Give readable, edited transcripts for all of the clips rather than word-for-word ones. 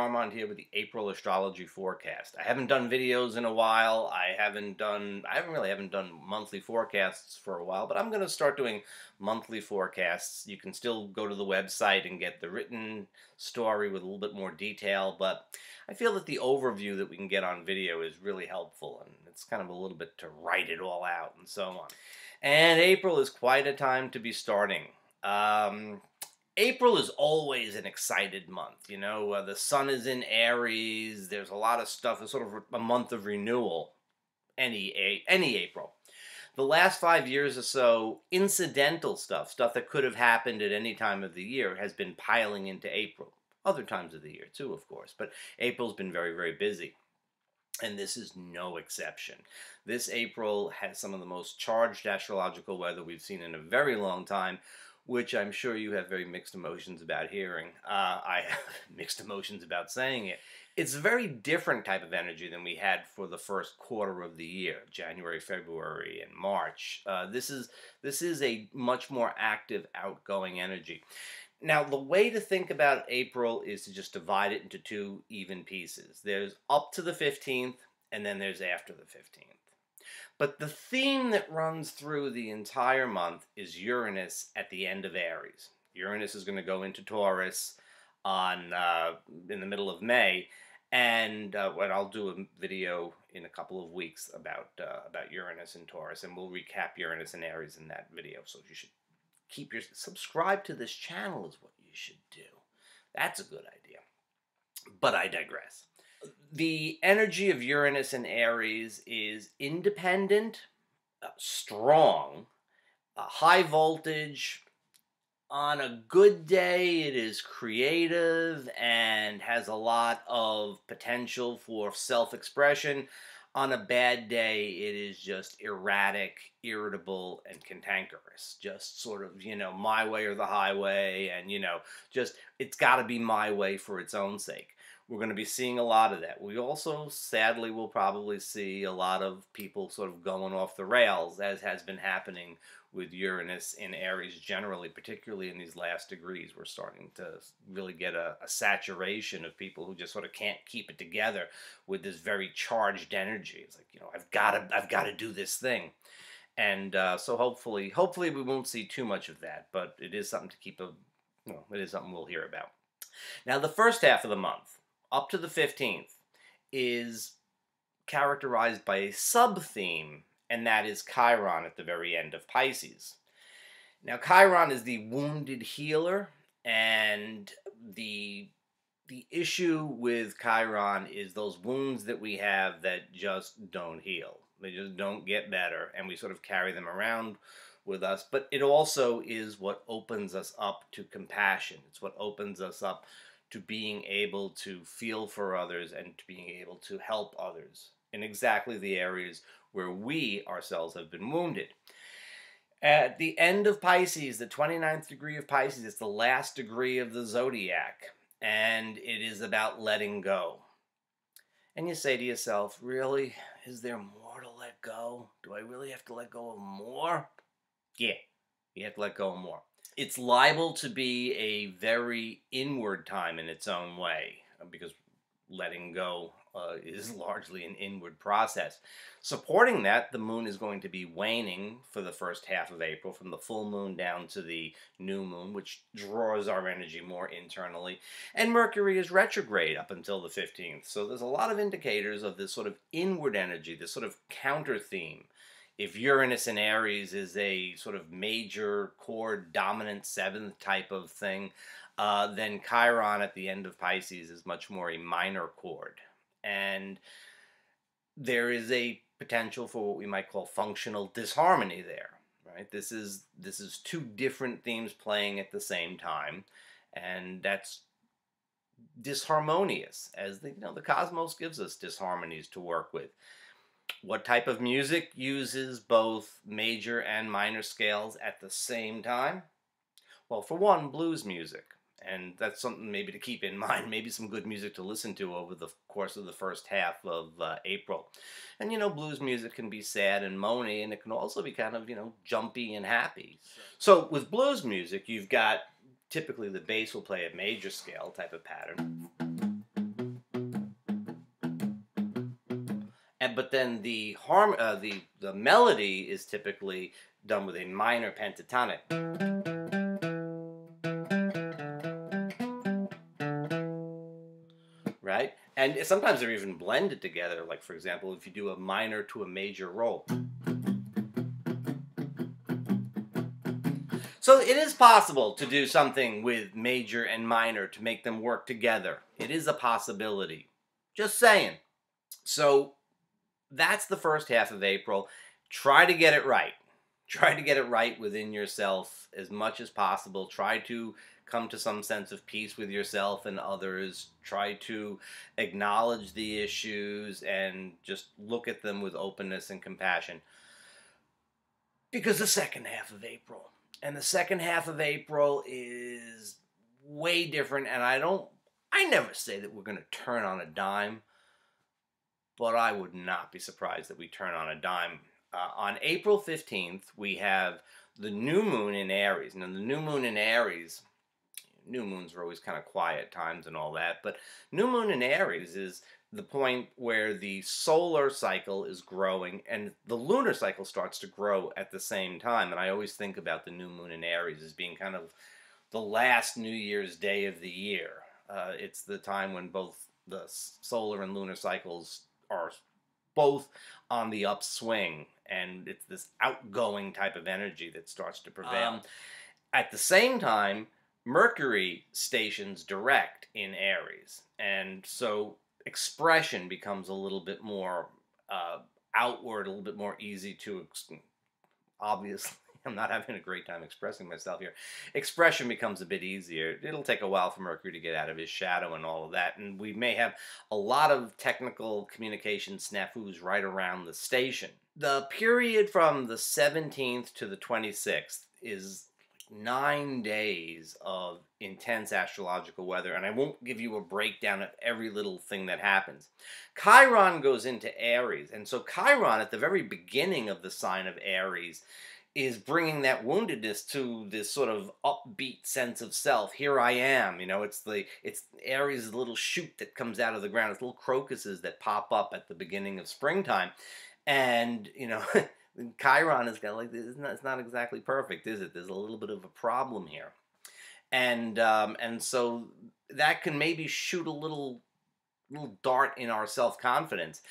Armand here with the April Astrology Forecast. I haven't done videos in a while. I haven't done monthly forecasts for a while, but I'm going to start doing monthly forecasts. You can still go to the website and get the written story with a little bit more detail, but I feel that the overview that we can get on video is really helpful, and it's kind of a little bit to write it all out and so on. And April is quite a time to be starting. April is always an excited month, you know. The sun is in Aries. There's a lot of stuff. It's sort of a month of renewal. Any April. The last 5 years or so, incidental stuff that could have happened at any time of the year, has been piling into April. Other times of the year too, of course, but April's been very, very busy. And this is no exception. This April has some of the most charged astrological weather we've seen in a very long time, which I'm sure you have very mixed emotions about hearing. I have mixed emotions about saying it. It's a very different type of energy than we had for the first quarter of the year, January, February, and March. This is a much more active, outgoing energy. Now, the way to think about April is to just divide it into two even pieces. There's up to the 15th, and then there's after the 15th. But the theme that runs through the entire month is Uranus at the end of Aries. Uranus is going to go into Taurus in the middle of May, and I'll do a video in a couple of weeks about Uranus and Taurus, and we'll recap Uranus and Aries in that video. So you should subscribe to this channel is what you should do. That's a good idea. But I digress. The energy of Uranus and Aries is independent, strong, high voltage. On a good day, it is creative and has a lot of potential for self-expression. On a bad day, it is just erratic, irritable, and cantankerous. Just sort of, my way or the highway, and, just it's got to be my way for its own sake. We're going to be seeing a lot of that. We also, sadly, will probably see a lot of people sort of going off the rails, as has been happening with Uranus in Aries generally, particularly in these last degrees. We're starting to really get a saturation of people who just sort of can't keep it together with this very charged energy. It's like, I've got to do this thing. And so hopefully we won't see too much of that, but it is something to keep it is something we'll hear about. Now, the first half of the month, up to the 15th, is characterized by a sub-theme, and that is Chiron at the very end of Pisces. Now, Chiron is the wounded healer, and the issue with Chiron is those wounds that we have that just don't heal. They just don't get better, and we sort of carry them around with us. But it also is what opens us up to compassion. It's what opens us up to being able to feel for others and to being able to help others in exactly the areas where we ourselves have been wounded. At the end of Pisces, the 29th degree of Pisces, it's the last degree of the zodiac, and it is about letting go. And you say to yourself, really? Is there more to let go? Do I really have to let go of more? Yeah, you have to let go of more. It's liable to be a very inward time in its own way, because letting go is largely an inward process. Supporting that, the moon is going to be waning for the first half of April, from the full moon down to the new moon, which draws our energy more internally. And Mercury is retrograde up until the 15th. So there's a lot of indicators of this sort of inward energy, this sort of counter theme. If Uranus in Aries is a sort of major core dominant seventh type of thing, then Chiron at the end of Pisces is much more a minor chord. And there is a potential for what we might call functional disharmony there, right? This is two different themes playing at the same time, and that's disharmonious, as the cosmos gives us disharmonies to work with. What type of music uses both major and minor scales at the same time? Well, for one, blues music. And that's something maybe to keep in mind, maybe some good music to listen to over the course of the first half of April. And, blues music can be sad and moany, and it can also be kind of, jumpy and happy. So with blues music, you've got, typically the bass will play a major scale type of pattern. but then the melody is typically done with a minor pentatonic, right? And sometimes they're even blended together. Like for example, if you do a minor to a major roll. So it is possible to do something with major and minor to make them work together. It is a possibility. Just saying. So that's the first half of April. Try to get it right. Try to get it right within yourself as much as possible. Try to come to some sense of peace with yourself and others. Try to acknowledge the issues and just look at them with openness and compassion. Because the second half of April, and the second half of April is way different, and I never say that we're going to turn on a dime, but I would not be surprised that we turn on a dime. On April 15th, we have the new moon in Aries. Now, the new moon in Aries, new moons are always kind of quiet times and all that, but new moon in Aries is the point where the solar cycle is growing and the lunar cycle starts to grow at the same time. And I always think about the new moon in Aries as being kind of the last New Year's Day of the year. It's the time when both the solar and lunar cycles are both on the upswing, and it's this outgoing type of energy that starts to prevail. At the same time, Mercury stations direct in Aries, and so expression becomes a little bit more outward, a little bit more easy to obviously. I'm not having a great time expressing myself here. Expression becomes a bit easier. It'll take a while for Mercury to get out of his shadow and all of that, and we may have a lot of technical communication snafus right around the station. The period from the 17th to the 26th is 9 days of intense astrological weather, and I won't give you a breakdown of every little thing that happens. Chiron goes into Aries, and so Chiron at the very beginning of the sign of Aries is bringing that woundedness to this sort of upbeat sense of self. Here I am, it's Aries, the little shoot that comes out of the ground. It's little crocuses that pop up at the beginning of springtime, and Chiron is kind of like, it's not exactly perfect, is it? There's a little bit of a problem here, and so that can maybe shoot a little dart in our self-confidence,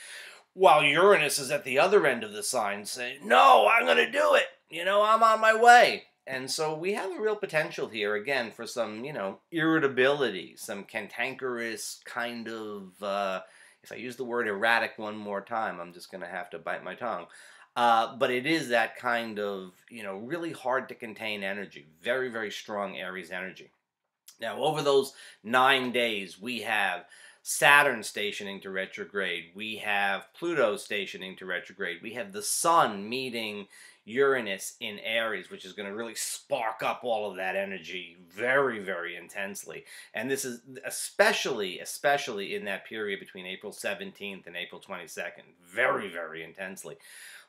while Uranus is at the other end of the sign saying, no, I'm going to do it. I'm on my way. And so we have a real potential here, again, for some, irritability, some cantankerous kind of, if I use the word erratic one more time, I'm just going to have to bite my tongue. But it is that kind of, really hard to contain energy, very, very strong Aries energy. Now, over those 9 days, we have Saturn stationing to retrograde. We have Pluto stationing to retrograde. We have the Sun meeting Uranus in Aries, which is going to really spark up all of that energy very, very intensely. And this is especially in that period between April 17th and April 22nd. Very, very intensely.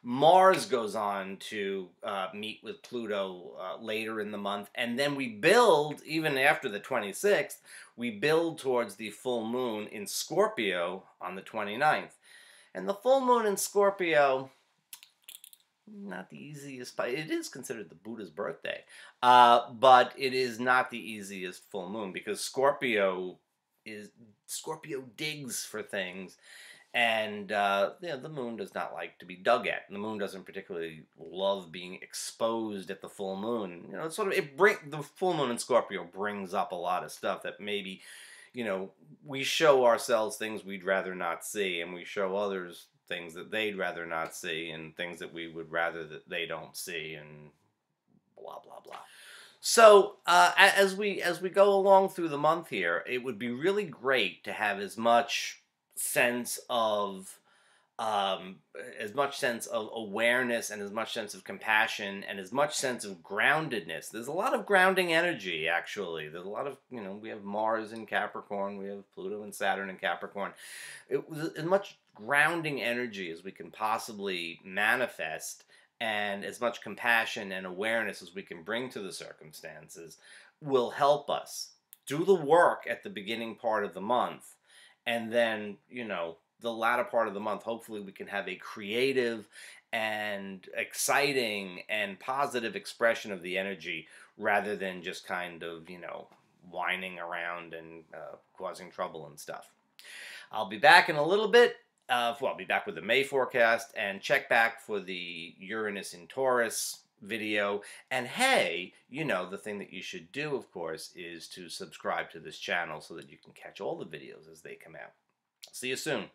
Mars goes on to meet with Pluto later in the month, and then we build, even after the 26th, we build towards the full moon in Scorpio on the 29th. And the full moon in Scorpio, not the easiest, it is considered the Buddha's birthday, but it is not the easiest full moon, because Scorpio digs for things. And the moon does not like to be dug at. And the moon doesn't particularly love being exposed at the full moon. The full moon in Scorpio brings up a lot of stuff that maybe, we show ourselves things we'd rather not see, and we show others things that they'd rather not see, and things that we would rather that they don't see, and blah blah blah. So as we go along through the month here, it would be really great to have as much sense of awareness, and as much sense of compassion, and as much sense of groundedness. There's a lot of grounding energy, actually. There's a lot of, we have Mars in Capricorn, we have Pluto and Saturn in Capricorn. As much grounding energy as we can possibly manifest, and as much compassion and awareness as we can bring to the circumstances will help us do the work at the beginning part of the month. And then, the latter part of the month, hopefully we can have a creative and exciting and positive expression of the energy rather than just kind of, whining around and causing trouble and stuff. I'll be back in a little bit. I'll be back with the May forecast, and check back for the Uranus in Taurus video. And hey, the thing that you should do, of course, is to subscribe to this channel so that you can catch all the videos as they come out. See you soon.